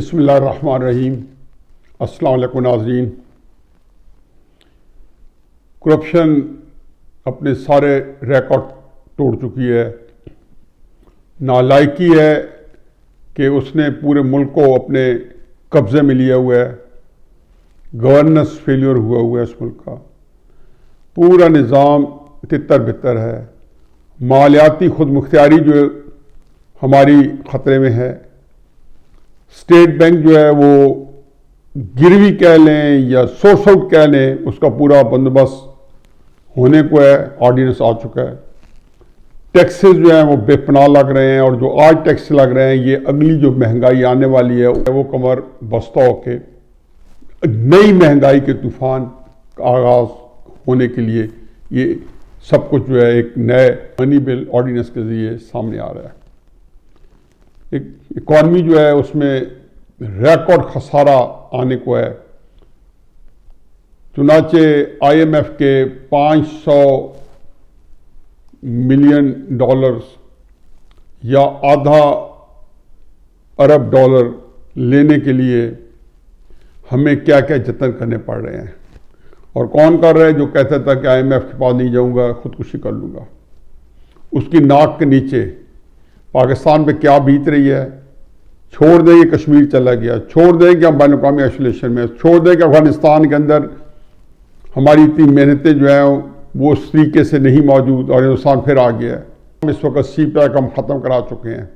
بسم اللہ الرحمن الرحیم۔ السلام علیکم ناظرین۔ کرپشن اپنے سارے ریکارڈ توڑ چکی ہے۔ نالائکی ہے کہ اس نے پورے ملک کو اپنے قبضے میں لیا ہوا ہے۔ گورننس فیلیور ہوا ہے اس ملک کا۔ پورا نظام تتر بتر ہے۔ مالیاتی خود مختاری جو ہماری خطرے میں ہے۔ اسٹیٹ بینک جو ہے وہ گروی کہہ لیں یا سورس آؤٹ کہہ لیں، اس کا پورا بندوبست ہونے کو ہے، آرڈیننس آ چکا ہے۔ ٹیکسز جو ہیں وہ بے پناہ لگ رہے ہیں، اور جو آج ٹیکس لگ رہے ہیں یہ اگلی جو مہنگائی آنے والی ہے وہ کمر بستہ ہو کے نئی مہنگائی کے طوفان کا آغاز ہونے کے لیے یہ سب کچھ جو ہے ایک نئے منی بل آرڈیننس کے ذریعے سامنے آ رہا ہے۔ ایک اکانومی جو ہے اس میں ریکارڈ خسارہ آنے کو ہے۔ چنانچہ آئی ایم ایف کے $500 ملین یا آدھا ارب ڈالر لینے کے لیے ہمیں کیا کیا جتن کرنے پڑ رہے ہیں، اور کون کر رہا ہے؟ جو کہتا تھا کہ آئی ایم ایف کے پاس نہیں جاؤں گا، خودکشی کر لوں گا۔ اس کی ناک کے نیچے پاکستان پہ کیا بیت رہی ہے؟ چھوڑ دیں کہ کشمیر چلا گیا، چھوڑ دیں کہ ہم بین الاقوامی آئسولیشن میں، چھوڑ دیں کہ افغانستان کے اندر ہماری اتنی محنتیں جو ہیں وہ اس طریقے سے نہیں موجود، اور ہندوستان پھر آ گیا ہے۔ ہم اس وقت سی پیک ہم ختم کرا چکے ہیں،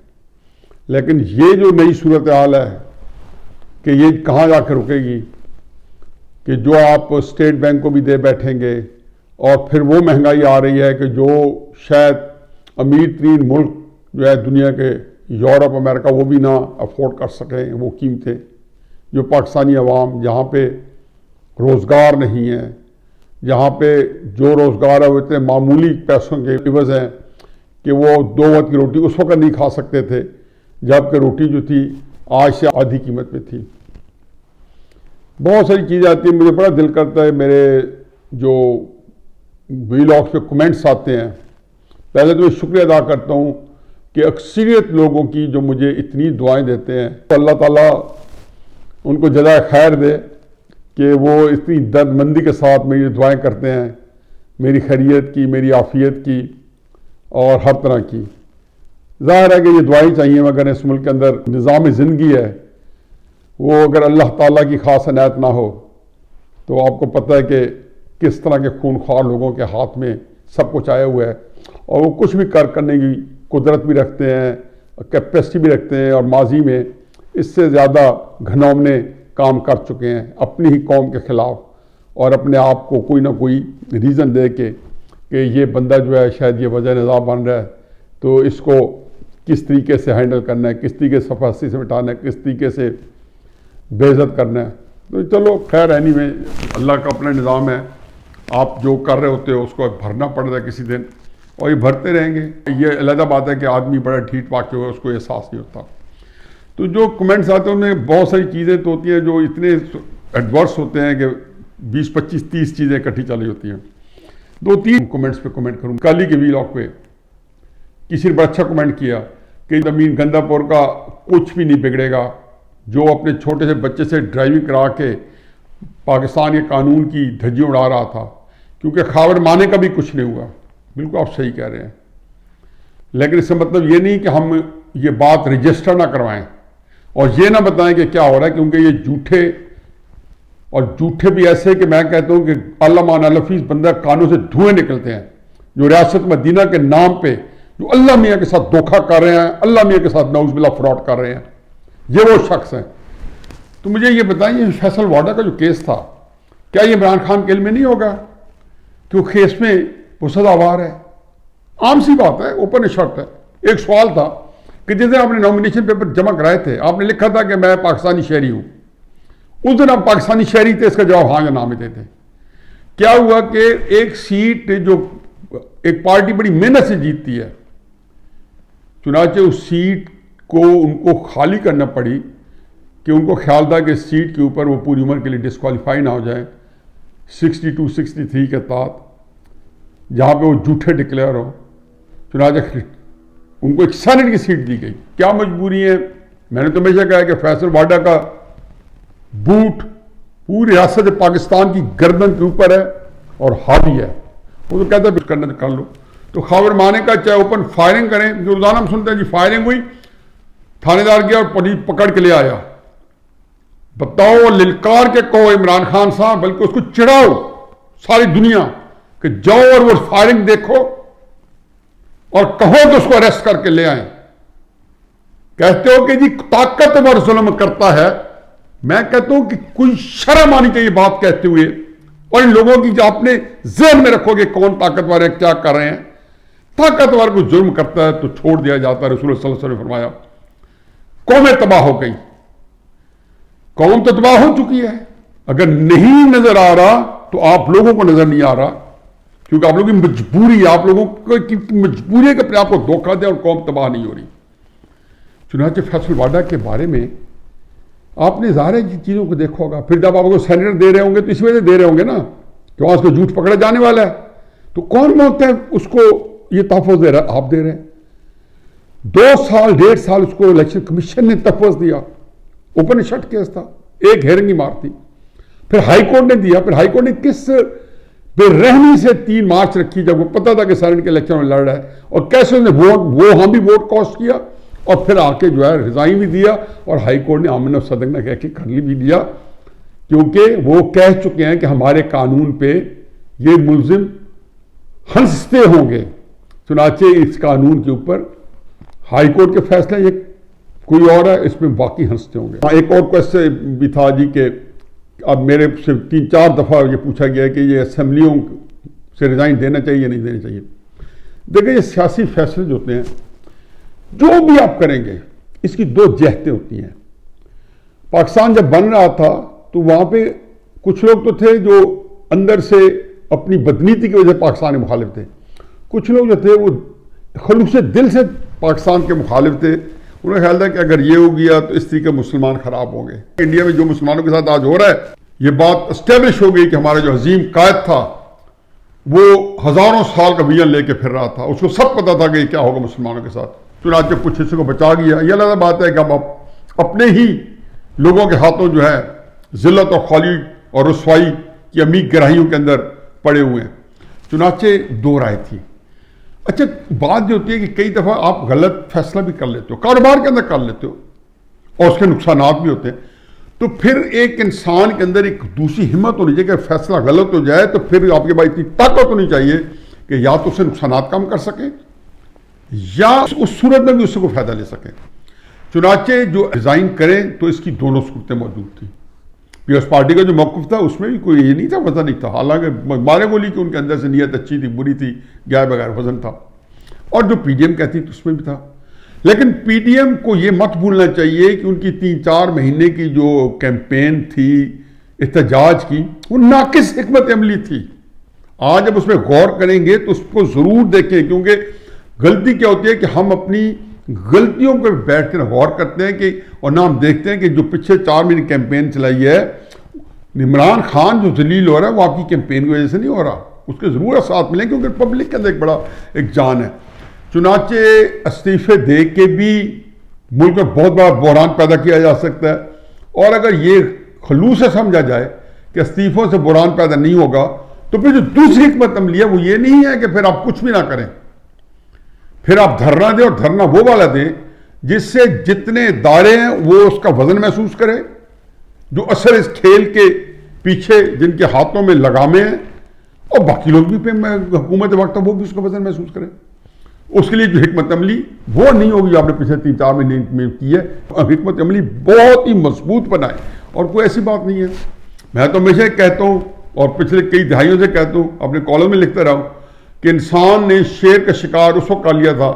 لیکن یہ جو نئی صورتحال ہے کہ یہ کہاں جا کے رکے گی کہ جو آپ اسٹیٹ بینک کو بھی دے بیٹھیں گے، اور پھر وہ مہنگائی آ رہی ہے کہ جو شاید امیر ترین ملک جو ہے دنیا کے، یورپ امریکہ، وہ بھی نہ افورڈ کر سکیں وہ قیمتیں، جو پاکستانی عوام جہاں پہ روزگار نہیں ہے، جہاں پہ جو روزگار ہے وہ اتنے معمولی پیسوں کے عوض ہیں کہ وہ 2 وقت کی روٹی اس وقت نہیں کھا سکتے تھے جبکہ روٹی جو تھی آج سے آدھی قیمت میں تھی۔ بہت ساری چیزیں آتی ہیں، مجھے بڑا دل کرتا ہے میرے جو ویلاگس پہ کمنٹس آتے ہیں، پہلے تو میں شکریہ ادا کرتا ہوں کہ اکثریت لوگوں کی جو مجھے اتنی دعائیں دیتے ہیں، تو اللہ تعالیٰ ان کو جزائے خیر دے کہ وہ اتنی درد مندی کے ساتھ میری دعائیں کرتے ہیں، میری خیریت کی، میری عافیت کی، اور ہر طرح کی۔ ظاہر ہے کہ یہ دعائیں چاہیے، مگر اس ملک کے اندر نظام زندگی ہے وہ اگر اللہ تعالیٰ کی خاص عنایت نہ ہو تو آپ کو پتہ ہے کہ کس طرح کے خونخوار لوگوں کے ہاتھ میں سب کچھ آیا ہوا ہے، اور وہ کچھ بھی کرنے کی قدرت بھی رکھتے ہیں، کیپیسٹی بھی رکھتے ہیں، اور ماضی میں اس سے زیادہ گھناؤنے کام کر چکے ہیں اپنی ہی قوم کے خلاف، اور اپنے آپ کو کوئی نہ کوئی ریزن دے کے کہ یہ بندہ جو ہے شاید یہ وجہ نظام بن رہا ہے، تو اس کو کس طریقے سے ہینڈل کرنا ہے، کس طریقے سے صفحاتی سے مٹانا ہے، کس طریقے سے بے عزت کرنا ہے۔ تو چلو خیر، اینی وے اللہ کا اپنا نظام ہے، آپ جو کر رہے ہوتے ہو اس کو بھرنا پڑتا ہے کسی دن، اور یہ بھرتے رہیں گے۔ یہ علیحدہ بات ہے کہ آدمی بڑا ٹھیٹ پاک ہو، اس کو احساس نہیں ہوتا۔ تو جو کمنٹس آتے ہیں ان میں بہت ساری چیزیں تو ہوتی ہیں جو اتنے ایڈورس ہوتے ہیں کہ 20 25 30 چیزیں اکٹھی چلی ہوتی ہیں۔ 2-3 کمنٹس پہ کمنٹ کروں۔ کل ہی کے ویلاگ پہ کسی نے بڑا اچھا کمنٹ کیا کہ زمین گندہ پور کا کچھ بھی نہیں بگڑے گا، جو اپنے چھوٹے سے بچے سے ڈرائیونگ کرا کے پاکستان کے قانون کی دھجیاں اڑا رہا تھا، کیونکہ خاور مانے کا بھی کچھ نہیں ہوا۔ بالکل آپ صحیح کہہ رہے ہیں، لیکن اس کا مطلب یہ نہیں کہ ہم یہ بات رجسٹر نہ کروائیں اور یہ نہ بتائیں کہ کیا ہو رہا ہے، کیونکہ یہ جھوٹے، اور جھوٹے بھی ایسے کہ میں کہتا ہوں کہ علامہ نالفیس بندہ کانوں سے دھوئیں نکلتے ہیں، جو ریاست مدینہ کے نام پہ جو اللہ میاں کے ساتھ دھوکہ کر رہے ہیں، اللہ میاں کے ساتھ نعوذ باللہ فراڈ کر رہے ہیں، یہ وہ شخص ہیں۔ تو مجھے یہ بتائیے، فیصل واڈا کا جو کیس تھا، کیا یہ عمران خان کے علم میں نہیں ہوگا کہ وہ کیس میں وہ سزاوار ہے؟ عام سی بات ہے، اوپن شرط ہے۔ ایک سوال تھا کہ جس دن آپ نے نامینیشن پیپر جمع کرائے تھے، آپ نے لکھا تھا کہ میں پاکستانی شہری ہوں، اس دن آپ پاکستانی شہری تھے، اس کا جواب ہاں یا نہ میں دیتے۔ کیا ہوا کہ ایک سیٹ جو ایک پارٹی بڑی محنت سے جیتتی ہے، چنانچہ اس سیٹ کو ان کو خالی کرنا پڑی کہ ان کو خیال تھا کہ اس سیٹ کے اوپر وہ پوری عمر کے لیے ڈسکوالیفائی نہ ہو جائیں 62-63 کے تحت، جہاں پہ وہ جھوٹے ڈکلیئر ہوں۔ چنانچہ ان کو ایک سینٹ کی سیٹ دی گئی۔ کیا مجبوری ہے؟ میں نے تو ہمیشہ کہا کہ فیصل واڈا کا بوٹ پوری ریاست پاکستان کی گردن کے اوپر ہے اور حاوی ہے. وہ تو کہتا ہے کچھ کرنا کر لو. تو خاور مانے کا چاہے اوپن فائرنگ کریں، جو روزانہ ہم سنتے ہیں جی فائرنگ ہوئی، تھانے دار گیا اور پولیس پکڑ کے لے آیا. بتاؤ، للکار کے کہو عمران خان صاحب، بلکہ اس کو چڑھاؤ ساری دنیا کہ جاؤ اور وہ فائرنگ دیکھو اور کہو کہ اس کو اریسٹ کر کے لے آئیں. کہتے ہو کہ جی طاقتور ظلم کرتا ہے. میں کہتا ہوں کہ کوئی شرم آنی چاہیے بات کہتے ہوئے، اور ان لوگوں کی جو اپنے ذہن میں رکھو گے کون طاقتور ہے، کیا کر رہے ہیں. طاقتور کو ظلم کرتا ہے تو چھوڑ دیا جاتا ہے. رسول اللہ صلی اللہ علیہ وسلم نے فرمایا قومیں تباہ ہو گئی. قوم تو تباہ ہو چکی ہے. اگر نہیں نظر آ رہا تو آپ لوگوں کو نظر نہیں آ رہا، کیونکہ آپ لوگوں کی مجبوری ہے، آپ لوگوں کی مجبوری ہے کہ اپنے آپ کو دھوکہ دیں اور قوم تباہ نہیں ہو رہی. چنانچہ فیصل واڈا کے بارے میں آپ نے ظاہر چیزوں کو دیکھا ہوگا. پھر جب آپ کو سینیٹر دے رہے ہوں گے تو اس وجہ سے دے رہے ہوں گے نا کہ وہاں اس کو جھوٹ پکڑا جانے والا ہے. تو کون مانگتا ہے اس کو یہ تحفظ دے رہا ہے؟ آپ دے رہے ہیں. 2 سال 1.5 سال اس کو الیکشن کمیشن نے تحفظ دیا. اوپن شٹ کیس تھا، ایک ہیرنگ ہی مارتی. پھر ہائی کورٹ نے دیا. پھر ہائی کورٹ نے کس بے رحمی سے 3 مارچ رکھی جب وہ پتا تھا کہ سینٹ کے الیکشن میں لڑ رہا ہے، اور کیسے انہوں نے وہ بھی ووٹ کاسٹ کیا، اور پھر آ کے جو ہے ریزائن بھی دیا. اور ہائی کورٹ نے آمن صدق نہ کہہ کے کرلی بھی دیا، کیونکہ وہ کہہ چکے ہیں کہ ہمارے قانون پہ یہ ملزم ہنستے ہوں گے. چنانچہ اس قانون کے اوپر ہائی کورٹ کے فیصلے یہ کوئی اور ہے، اس میں باقی ہنستے ہوں گے. ایک اور کوشچن بھی تھا جی کہ اب میرے سے 3-4 دفعہ یہ پوچھا گیا کہ یہ اسمبلیوں سے ریزائن دینا چاہیے یا نہیں دینا چاہیے. دیکھیں، یہ سیاسی فیصلے جو ہوتے ہیں، جو بھی آپ کریں گے، اس کی 2 جہتیں ہوتی ہیں. پاکستان جب بن رہا تھا تو وہاں پہ کچھ لوگ تو تھے جو اندر سے اپنی بدنیتی کی وجہ سے پاکستان کے مخالف تھے. کچھ لوگ جو تھے وہ خلوص دل سے پاکستان کے مخالف تھے. انہیں خیال تھا کہ اگر یہ ہو گیا تو اس طریقے مسلمان خراب ہوں گے. انڈیا میں جو مسلمانوں کے ساتھ آج ہو رہا ہے، یہ بات اسٹیبلش ہو گئی کہ ہمارا جو عظیم قائد تھا وہ ہزاروں سال کا ویژن لے کے پھر رہا تھا. اس کو سب پتا تھا کہ یہ کیا ہوگا مسلمانوں کے ساتھ. چنانچہ کچھ حصے کو بچا گیا. یہ الگ بات ہے کہ ہم اپنے ہی لوگوں کے ہاتھوں جو ہے ذلت اور خالی اور رسوائی کی عمیق گہرائیوں کے اندر پڑے ہوئے ہیں. چنانچہ 2 رائے تھی. اچھا، بات جو ہوتی ہے کہ کئی دفعہ آپ غلط فیصلہ بھی کر لیتے ہو، کاروبار کے اندر کر لیتے ہو، اور اس کے نقصانات بھی ہوتے ہیں. تو پھر ایک انسان کے اندر ایک دوسری ہمت ہونی چاہیے کہ فیصلہ غلط ہو جائے تو پھر آپ کے پاس اتنی طاقت ہونی چاہیے کہ یا تو اسے نقصانات کم کر سکیں یا اس صورت میں بھی اس سے کو فائدہ لے سکیں. چنانچہ جو ریزائن کریں تو اس کی دونوں صورتیں موجود تھیں. پیپلز پارٹی کا جو موقف تھا اس میں بھی کوئی یہ نہیں تھا، وزن نہیں تھا. حالانکہ مارے گولی کہ ان کے اندر سے نیت اچھی تھی، بری تھی، گائے بغیر وزن تھا. اور جو پی ڈی ایم کہتی تو اس میں بھی تھا. لیکن پی ڈی ایم کو یہ مت بھولنا چاہیے کہ ان کی 3-4 مہینے کی جو کیمپین تھی احتجاج کی، وہ ناقص حکمت عملی تھی. آج جب اس میں غور کریں گے تو اس کو ضرور دیکھیں، کیونکہ غلطی کیا ہوتی ہے کہ ہم اپنی غلطیوں پہ بیٹھ کر غور کرتے ہیں کہ اور نہ ہم دیکھتے ہیں کہ جو پچھلے 4 مہینے کیمپین چلائی ہے، عمران خان جو ذلیل ہو رہا ہے وہ آپ کی کیمپین کی وجہ سے نہیں ہو رہا. اس کے ضرور اثرات ملیں، کیونکہ پبلک کے اندر ایک بڑا ایک جان ہے. چنانچہ استعفے دے کے بھی ملک میں بہت بڑا بحران پیدا کیا جا سکتا ہے. اور اگر یہ خلوص سے سمجھا جائے کہ استعفوں سے بحران پیدا نہیں ہوگا تو پھر جو دوسری حکمت عملی ہے وہ یہ نہیں ہے کہ پھر آپ کچھ بھی نہ کریں، پھر آپ دھرنا دیں، اور دھرنا وہ والا دیں جس سے جتنے ادارے ہیں وہ اس کا وزن محسوس کرے، جو اثر اس کھیل کے پیچھے جن کے ہاتھوں میں لگامیں ہیں، اور باقی لوگ بھی حکومت وقت وہ بھی اس کا وزن محسوس کریں. اس کے لیے جو حکمت عملی وہ نہیں ہوگی جو آپ نے پچھلے 3-4 مہینے میں کی ہے. حکمت عملی بہت ہی مضبوط بنائے، اور کوئی ایسی بات نہیں ہے. میں تو ہمیشہ کہتا ہوں اور پچھلے کئی دہائیوں سے کہتا ہوں، اپنے کالم میں لکھتا رہا ہوں کہ انسان نے شیر کا شکار اس وقت کر لیا تھا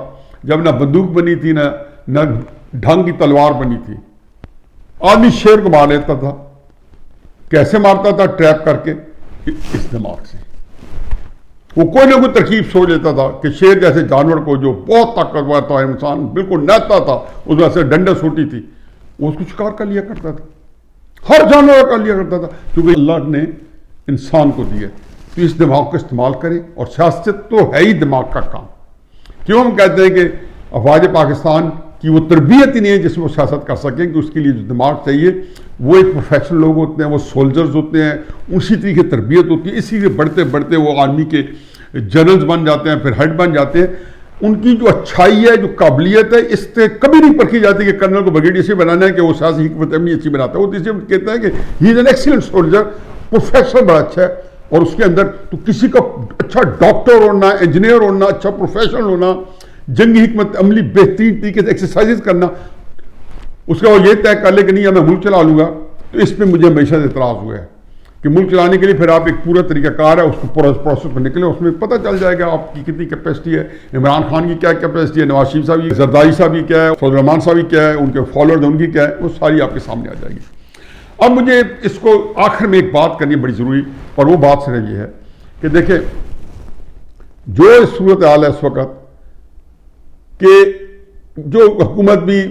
جب نہ بندوق بنی تھی نہ ڈھنگ کی تلوار بنی تھی. آدمی شیر کو مار لیتا تھا. کیسے مارتا تھا؟ ٹریپ کر کے، اس دماغ سے. وہ کوئی نہ کوئی ترکیب سوچ لیتا تھا کہ شیر جیسے جانور کو جو بہت طاقتور تھا، انسان بالکل نہتا تھا، اس میں سے ڈنڈس ہوتی تھی، وہ اس کو شکار کر لیا کرتا تھا. ہر جانور کر لیا کرتا تھا، کیونکہ اللہ نے انسان کو دیا. تو اس دماغ کو استعمال کریں. اور سیاست تو ہے ہی دماغ کا کام. کیوں ہم کہتے ہیں کہ افواج پاکستان کہ وہ تربیت ہی نہیں ہے جس میں وہ سیاست کر سکیں، کہ اس کے لیے جو دماغ چاہیے وہ ایک پروفیشنل لوگ ہوتے ہیں، وہ سولجرز ہوتے ہیں، اسی طریقے تربیت ہوتی ہے، اسی لیے بڑھتے بڑھتے وہ آرمی کے جنرلز بن جاتے ہیں، پھر ہیڈ بن جاتے ہیں۔ ان کی جو اچھائی ہے، جو قابلیت ہے، اس سے کبھی نہیں پرکھی جاتی کہ کرنل کو بریگیڈیئر سے بنانا ہے کہ وہ سیاسی حکمت عملی اچھی بناتا ہے۔ وہ اسے کہتا ہے کہ he is an excellent soldier, professor بڑا اچھا ہے، اور اس کے اندر تو کسی کا اچھا ڈاکٹر ہونا، انجینئر ہونا، اچھا پروفیشنل ہونا، جنگی حکمت عملی بہترین طریقے سے ایکسرسائز کرنا، اس کا وہ یہ طے کر لے کہ نہیں میں ملک چلا لوں گا۔ تو اس پہ مجھے ہمیشہ سے اعتراض ہوا ہے کہ ملک چلانے کے لیے پھر آپ ایک پورا طریقہ کار ہے، اس کو پروسیس میں نکلے، اس میں پتہ چل جائے گا آپ کی کتنی کیپیسٹی ہے، عمران خان کی کیا کیپیسٹی ہے، نواز شریف صاحب کی، زرداری صاحب کی کیا ہے، فضل الرحمان صاحب کی کیا ہے، ان کے فالوورز ان کی کیا ہے، وہ ساری آپ کے سامنے آ جائے گی۔ اب مجھے اس کو آخر میں ایک بات کرنی بڑی ضروری، اور وہ بات صرف یہ ہے کہ دیکھیں جو صورتحال ہے اس وقت، کہ جو حکومت بھی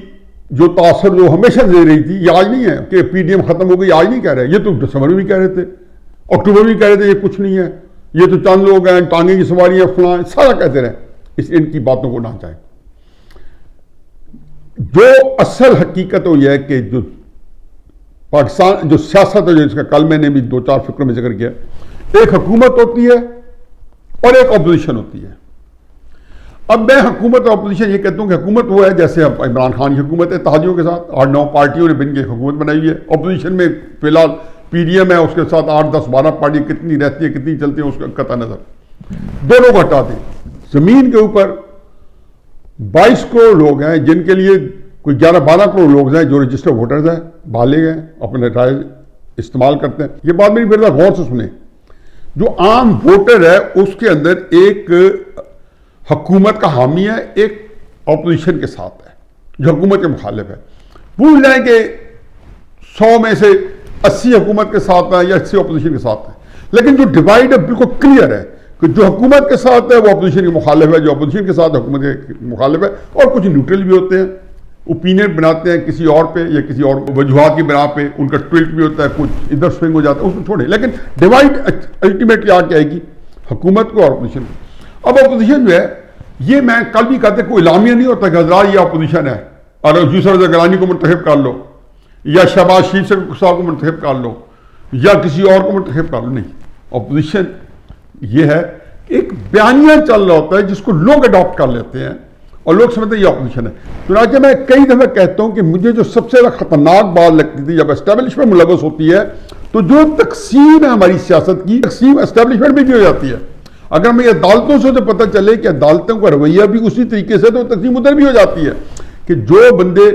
جو تاثر جو ہمیشہ دے رہی تھی، یہ آج نہیں ہے کہ پی ڈی ایم ختم ہو گئی، آج نہیں کہہ رہے، یہ تو دسمبر میں بھی کہہ رہے تھے، اکتوبر میں بھی کہہ رہے تھے یہ کچھ نہیں ہے، یہ تو چند لوگ ہیں، ٹانگے کی سواری ہے، فلاں، سارا کہتے رہے، ان کی باتوں کو نہ جائیں۔ جو اصل حقیقت وہ یہ ہے کہ جو پاکستان جو سیاست ہے، جو اس کا کل میں نے بھی دو چار فکروں میں ذکر کیا، ایک حکومت ہوتی ہے اور ایک اپوزیشن ہوتی ہے۔ اب میں حکومت اور اپوزیشن یہ کہتا ہوں کہ حکومت وہ ہے جیسے عمران خان کی حکومت ہے اتحادیوں کے ساتھ، 8-9 پارٹیوں نے بن کے حکومت بنائی ہوئی ہے۔ اپوزیشن میں فی الحال پی ڈی ایم ہے، اس کے ساتھ 8-10-12 پارٹی کتنی رہتی ہیں کتنی چلتی ہیں اس کا قطع نظر، دونوں کو ہٹا دیں۔ زمین کے اوپر 22 کروڑ لوگ ہیں جن کے لیے کوئی 11-12 کروڑ لوگ ہیں جو رجسٹر ووٹرز ہیں، بالغ ہیں، اپنے رائے استعمال کرتے ہیں۔ یہ بات میری پھر غور سے سنیں، جو عام ووٹر ہے اس کے اندر ایک حکومت کا حامی ہے، ایک اپوزیشن کے ساتھ ہے جو حکومت کے مخالف ہے۔ پوچھ لیں کہ 100 میں سے 80 حکومت کے ساتھ ہے یا 80 اپوزیشن کے ساتھ ہے، لیکن جو ڈیوائڈ ہے بالکل کلیئر ہے کہ جو حکومت کے ساتھ ہے وہ اپوزیشن کے مخالف ہے، جو اپوزیشن کے ساتھ حکومت کے مخالف ہے، اور کچھ نیوٹرل بھی ہوتے ہیں، اوپینین بناتے ہیں کسی اور پہ یا کسی اور وجوہات کی بنا پہ، ان کا ٹویٹ بھی ہوتا ہے، کچھ ادھر سوئنگ ہو جاتا ہے، اس کو چھوڑیں، لیکن ڈیوائڈ الٹیمیٹلی آ کے آئے گی حکومت کو اور اپوزیشن کو۔ اب اپوزیشن جو ہے، یہ میں کل بھی کہتے کوئی اعلامیہ نہیں ہوتا کہ حضرات یہ اپوزیشن ہے اور یوسف رضا گیلانی کو منتخب کر لو یا شہباز شریف صاحب کو منتخب کر لو یا کسی اور کو منتخب کر لو، نہیں۔ اپوزیشن یہ ہے ایک بیانیہ چل رہا ہوتا ہے جس کو لوگ اڈاپٹ کر لیتے ہیں اور لوگ سمجھتے ہیں یہ اپوزیشن ہے۔ چنانچہ میں کئی دفعہ کہتا ہوں کہ مجھے جو سب سے زیادہ خطرناک بات لگتی تھی جب اسٹیبلشمنٹ ملوث ہوتی ہے، تو جو تقسیم ہے ہماری سیاست کی، تقسیم اسٹیبلشمنٹ میں بھی ہو جاتی ہے۔ اگر ہمیں عدالتوں سے تو پتہ چلے کہ عدالتوں کا رویہ بھی اسی طریقے سے، تو تقسیم ادھر بھی ہو جاتی ہے کہ جو بندے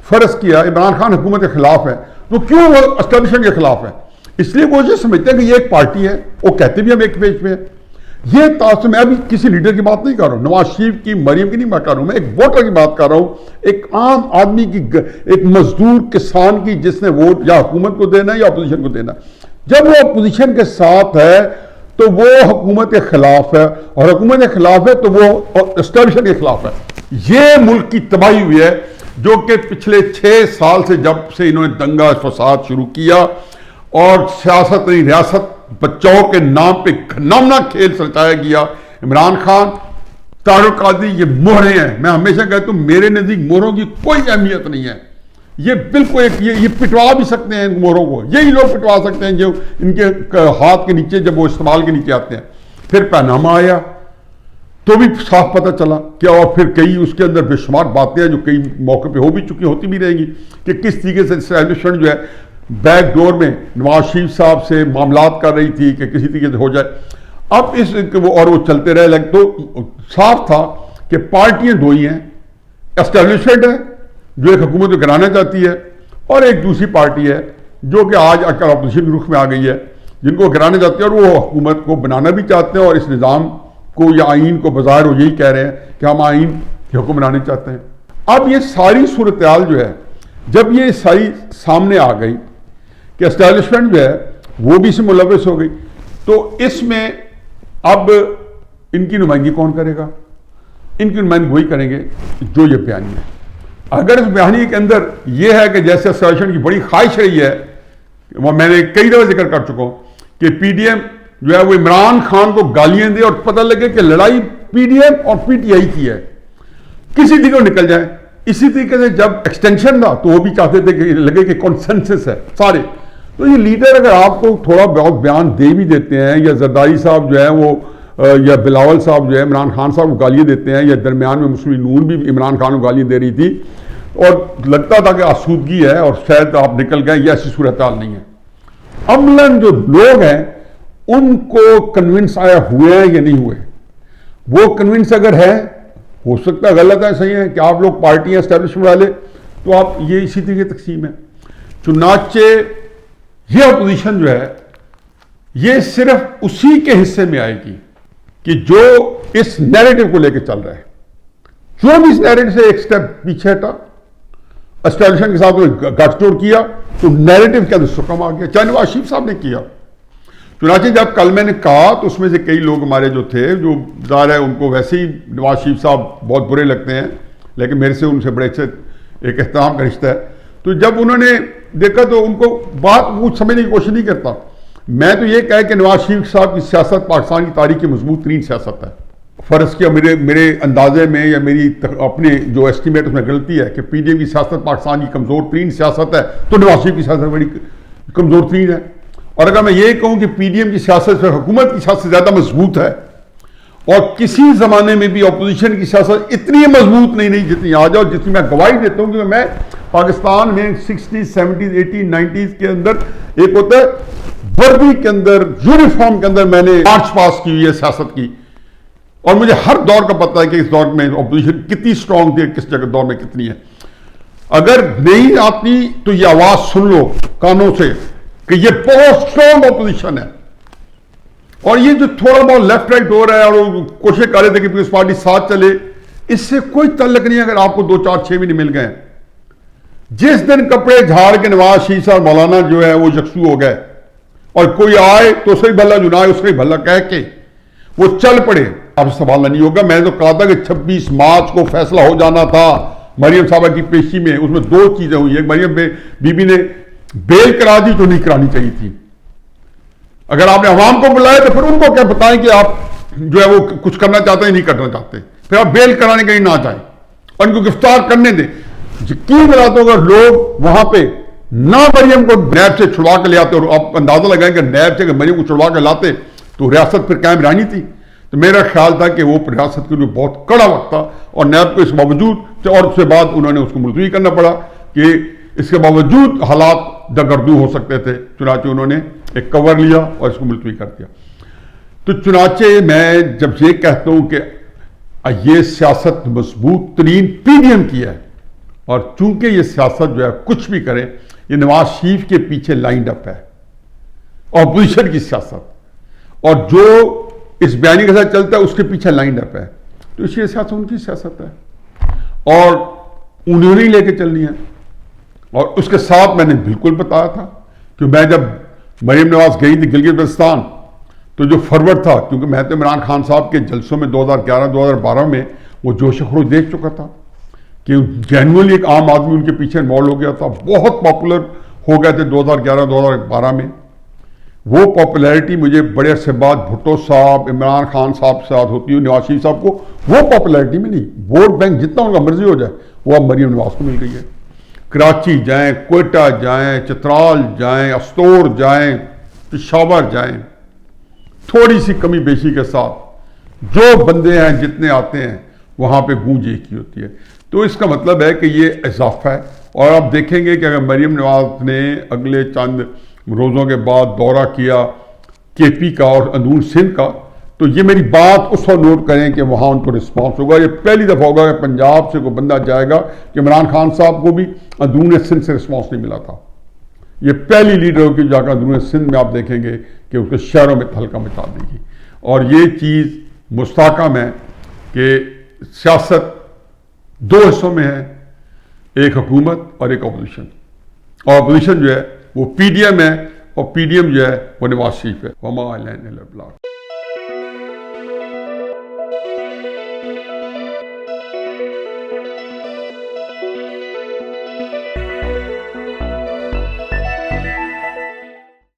فرض کیا عمران خان حکومت کے خلاف ہے تو کیوں وہ اسٹیبلشمنٹ کے خلاف ہے؟ اس لیے وہ یہ سمجھتے ہیں کہ یہ ایک پارٹی ہے، وہ کہتے بھی ہم ایک پیج پہ ہیں۔ یہ تعصب، میں ابھی کسی لیڈر کی بات نہیں کر رہا ہوں، نواز شریف کی، مریم کی نہیں بات کر رہا ہوں، میں ایک ووٹر کی بات کر رہا ہوں، ایک عام آدمی کی، ایک مزدور کسان کی، جس نے ووٹ یا حکومت کو دینا ہے یا اپوزیشن کو دینا ہے۔ جب وہ اپوزیشن کے ساتھ ہے تو وہ حکومت کے خلاف ہے، اور حکومت کے خلاف ہے تو وہ اسٹیبلشمنٹ کے خلاف ہے۔ یہ ملک کی تباہی ہوئی ہے، جو کہ پچھلے 6 سال سے جب سے انہوں نے دنگا فساد شروع کیا اور سیاست ریاست بچاؤ کے نام پہ گھناؤنا کھیل سرچایا گیا۔ عمران خان، طاہر القادری، یہ مہرے ہیں۔ میں ہمیشہ کہتا ہوں میرے نزدیک مہروں کی کوئی اہمیت نہیں ہے، یہ بالکل ایک یہ پٹوا بھی سکتے ہیں ان مہروں کو، یہی لوگ پٹوا سکتے ہیں جو ان کے ہاتھ کے نیچے جب وہ استعمال کے نیچے آتے ہیں۔ پھر پیناما آیا تو بھی صاف پتہ چلا کیا، اور پھر کئی اس کے اندر بے شمار باتیں ہیں جو کئی موقع پہ ہو بھی چکی، ہوتی بھی رہیں گی، کہ کس طریقے سے اسٹیبلشمنٹ جو ہے بیک ڈور میں نواز شریف صاحب سے معاملات کر رہی تھی کہ کسی طریقے سے ہو جائے۔ اب اس اور وہ چلتے رہے، لگ تو صاف تھا کہ پارٹیاں دو ہی ہیں، اسٹیبلشمنٹ ہے جو ایک حکومت کو گرانا چاہتی ہے، اور ایک دوسری پارٹی ہے جو کہ آج اپوزیشن کے رخ میں آ گئی ہے، جن کو گرانا چاہتے ہیں اور وہ حکومت کو بنانا بھی چاہتے ہیں، اور اس نظام کو یا آئین کو بظاہر وہ یہی کہہ رہے ہیں کہ ہم آئین کی حکم بنانے چاہتے ہیں۔ اب یہ ساری صورتحال جو ہے، جب یہ ساری سامنے آ گئی کہ اسٹیبلشمنٹ جو ہے وہ بھی اس میں ملوث ہو گئی، تو اس میں اب ان کی نمائندگی کون کرے گا؟ ان کی نمائندگی وہی کریں گے جو یہ بیانیہ ہے۔ اگر اس بیانیے کے اندر یہ ہے کہ جیسے اسٹیبلشمنٹ کی بڑی خواہش رہی ہے، وہ میں نے کئی دفعہ ذکر کر چکا ہوں کہ پی ڈی ایم جو ہے وہ عمران خان کو گالیاں دے اور پتہ لگے کہ لڑائی پی ڈی ایم اور پی ٹی آئی کی ہے، کسی طریقے نکل جائے، اسی طریقے سے جب ایکسٹینشن تھا تو وہ بھی چاہتے تھے کہ لگے کہ کانسنسس ہے سارے. تو یہ لیڈر اگر آپ کو تھوڑا بہت بیان دے بھی دیتے ہیں, یا زرداری صاحب جو ہے وہ یا بلاول صاحب جو ہے عمران خان صاحب کو گالیاں دیتے ہیں, یا درمیان میں مسلم نون بھی عمران خان کو گالیاں دے رہی تھی اور لگتا تھا کہ آسودگی ہے اور شاید آپ نکل گئے, یہ ایسی صورتحال نہیں ہے. عملاً جو لوگ ہیں ان کو کنونس آیا ہوئے ہیں یا نہیں ہوئے, وہ کنونس اگر ہے, ہو سکتا ہے غلط ہے صحیح ہے کہ آپ لوگ پارٹیاں اسٹیبلشمنٹ والے, تو آپ یہ اسی طریقے تقسیم ہے. چنانچہ یہ اپوزیشن جو ہے یہ صرف اسی کے حصے میں آئے گی کہ جو اس نیریٹو کو لے کے چل رہا ہے. جو بھی اس نیریٹو سے ایک سٹیپ پیچھے ہٹا, اسٹیبلشمنٹ کے ساتھ گٹھ جوڑ کیا, تو نیریٹو کے اندر سکم آ گیا, چاہے نواز شریف صاحب نے کیا. چنانچہ جب کل میں نے کہا تو اس میں سے کئی لوگ ہمارے جو تھے, جو ظاہر ہے ان کو ویسے ہی نواز شریف صاحب بہت برے لگتے ہیں, لیکن میرے سے ان سے بڑے اچھے ایک احترام کا رشتہ ہے, تو جب انہوں نے دیکھا تو ان کو بات کچھ سمجھنے کی کوشش نہیں کرتا. میں تو یہ کہا کہ نواز شریف صاحب کی سیاست پاکستان کی تاریخ کی مضبوط ترین سیاست ہے. فرض کیا میرے اندازے میں یا میری اپنے جو ایسٹیمیٹ اس میں غلطی ہے کہ پی ڈی ایم کی سیاست پاکستان کی کمزور ترین سیاست ہے, تو نواز شریف کی سیاست بڑی کمزور ترین ہے. اور اگر میں یہ کہوں کہ پی ڈی ایم کی سیاست سے حکومت کی سیاست زیادہ مضبوط ہے, اور کسی زمانے میں بھی اپوزیشن کی سیاست اتنی مضبوط نہیں جتنی آج, اور جتنی میں گواہی دیتا ہوں کہ میں پاکستان میں 60s 70s 80s 90s کے اندر ایک ہوتا ہے وردی کے اندر, یونیفارم کے اندر میں نے مارچ پاس کی ہوئی ہے سیاست کی, اور مجھے ہر دور کا پتہ ہے کہ اس دور میں اپوزیشن کتنی سٹرونگ تھی, کس جگہ دور میں کتنی ہے. اگر نہیں آتی تو یہ آواز سن لو کانوں سے کہ یہ بہت سٹرونگ اپوزیشن ہے, اور یہ جو تھوڑا بہت لیفٹ رائٹ ہو رہا ہے اور کوشش کر رہے تھے کہ پیپلز پارٹی ساتھ چلے, اس سے کوئی تعلق نہیں. اگر آپ کو 2 4 6 مہینے مل گئے, جس دن کپڑے جھاڑ کے نواز شریف صاحب مولانا جو ہے وہ یکسو ہو گئے, اور کوئی آئے تو اس سے بھلا جو نہ آئے اس سے بھلا کہہ کے وہ چل پڑے, اب سنبھالنا نہیں ہوگا. میں نے تو کہا تھا کہ 26 مارچ کو فیصلہ ہو جانا تھا مریم صاحبہ کی پیشی میں. اس میں 2 چیزیں ہوئی, ایک مریم بی بی نے بیل کرا دی جو نہیں کرانی چاہیے تھی. اگر آپ نے عوام کو بلایا تو پھر ان کو کیا بتائیں کہ آپ جو ہے وہ کچھ کرنا چاہتے ہیں نہیں کرنا چاہتے, پھر آپ بیل کرانے کہیں نہ جائیں اور ان کو گرفتار کرنے دیں. یقین دلاتا ہوں اگر لوگ وہاں پہ نہ مریم کو نیب سے چھڑوا کے لے آتے, اور آپ اندازہ لگائیں کہ نیب سے مریم کو چھڑوا کے لاتے تو ریاست پھر قائم رہنی تھی. تو میرا خیال تھا کہ وہ ریاست کے لیے بہت کڑا وقت تھا, اور نیب کو اس باوجود, اور اس کے بعد انہوں نے اس کو ملتوی کرنا پڑا کہ اس کے باوجود حالات دگردو ہو سکتے تھے. چنانچہ انہوں نے ایک کور لیا اور اس کو ملتوی کر دیا. تو چنانچہ میں جب یہ کہتا ہوں کہ یہ سیاست مضبوط ترین پی ڈی ایم کی ہے, اور چونکہ یہ سیاست جو ہے کچھ بھی کرے یہ نواز شریف کے پیچھے لائنڈ اپ ہے, اپوزیشن کی سیاست, اور جو اس بیانی کے ساتھ چلتا ہے اس کے پیچھے لائنڈ اپ ہے, تو اس لیے سیاست ان کی سیاست ہے اور انہوں نے لے کے چلنی ہے. اور اس کے ساتھ میں نے بالکل بتایا تھا کہ میں جب مریم نواز گئی تھی گلگت بلتستان تو جو فرورڈ تھا, کیونکہ میں تو عمران خان صاحب کے جلسوں میں 2011-2012 میں وہ جوش و خروش دیکھ چکا تھا کہ جینوئنلی ایک عام آدمی ان کے پیچھے انوالو ہو گیا تھا, بہت پاپولر ہو گئے تھے 2011-2012 میں. وہ پاپولیرٹی مجھے بڑے عرصے بعد بھٹو صاحب عمران خان صاحب سے ساتھ ہوتی ہوئی نواز شریف صاحب کو وہ پاپولیرٹی میں نہیں, ووٹ بینک جتنا ان کا مرضی ہو جائے وہ اب مریم نواز کو مل گئی ہے. کراچی جائیں, کوئٹہ جائیں, چترال جائیں, استور جائیں, پشاور جائیں, تھوڑی سی کمی بیشی کے ساتھ جو بندے ہیں جتنے آتے ہیں وہاں پہ گونج ایک ہی ہوتی ہے. تو اس کا مطلب ہے کہ یہ اضافہ ہے. اور آپ دیکھیں گے کہ اگر مریم نواز نے اگلے چند روزوں کے بعد دورہ کیا کے پی کا اور اندرون سندھ کا, تو یہ میری بات اس وقت نوٹ کریں کہ وہاں ان کو رسپانس ہوگا. یہ پہلی دفعہ ہوگا کہ پنجاب سے کوئی بندہ جائے گا کہ عمران خان صاحب کو بھی اندرون سندھ سے رسپانس نہیں ملا تھا. یہ پہلی لیڈر ہوگی جا کر اندرون سندھ میں آپ دیکھیں گے کہ اس کے شہروں میں تہلکہ مچا دے گی. اور یہ چیز مستحکم ہے کہ سیاست 2 حصوں میں ہے, ایک حکومت اور ایک اپوزیشن, اور اپوزیشن جو ہے وہ پی ڈی ایم ہے, اور پی ڈی ایم جو ہے وہ نواز شریف ہے. وما علینا الا البلاغ.